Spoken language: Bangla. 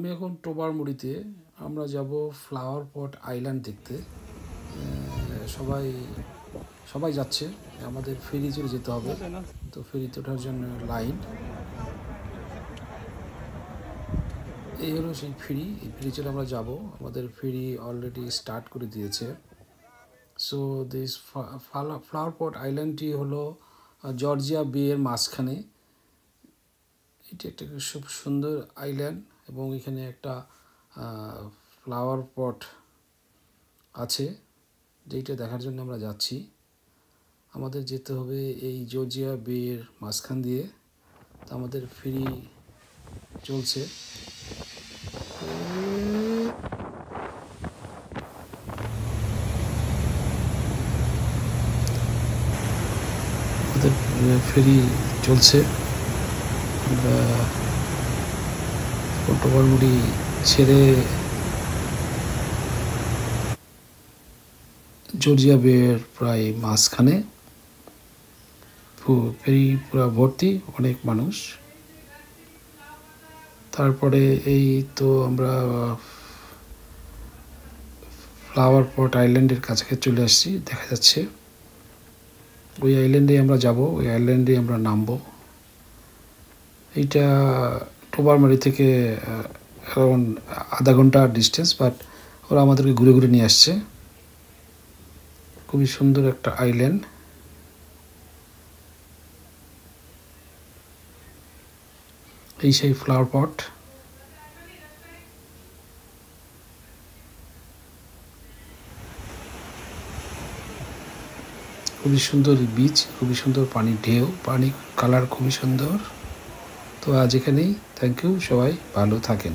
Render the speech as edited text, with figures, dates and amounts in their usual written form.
আমি এখন টোবারমুড়িতে আমরা যাব ফ্লাওয়ার পট আইল্যান্ড দেখতে। সবাই সবাই যাচ্ছে, আমাদের ফেরি চলে যেতে হবে। তো ফেরিতে ওঠার জন্য লাইন। এই হলো সেই ফেরি, এই ফেরি চলে আমরা যাব। আমাদের ফেরি অলরেডি স্টার্ট করে দিয়েছে। সো দিস ফ্লাওয়ার পট আইল্যান্ডটি হলো জর্জিয়া বে এর মাঝখানে। এটি একটা খুব সুন্দর আইল্যান্ড এবং এখানে একটা ফ্লাওয়ার পট আছে, যেটা দেখার জন্য আমরা যাচ্ছি। আমাদের যেতে হবে এই জর্জিয়া বে এর মাঝখান দিয়ে। তো আমাদের ফেরি চলছে। আমাদের ফেরি চলছে। আমরা টোবারমুড়ি ছেড়ে জর্জিয়া বে এর প্রায় মাঝখানে। ফেরি পুরো ভর্তি, অনেক মানুষ। তারপরে এই তো আমরা ফ্লাওয়ার পট আইল্যান্ডের কাছাকাছি চলে আসছি, দেখা যাচ্ছে। ওই আইল্যান্ডে আমরা যাব, ওই আইল্যান্ডে আমরা নামবো। এইটা টোবারমারি থেকে অ্যারাউন্ড আধা ঘন্টা ডিস্টেন্স, বাট ওরা আমাদেরকে ঘুরে ঘুরে নিয়ে আসছে। খুবই সুন্দর একটা আইল্যান্ড। এই সেই ফ্লাওয়ার পট। খুবই সুন্দর বিচ, খুবই সুন্দর পানির ঢেউ, পানির কালার খুবই সুন্দর। তো আজ এখানেই, থ্যাংক ইউ, সবাই ভালো থাকেন।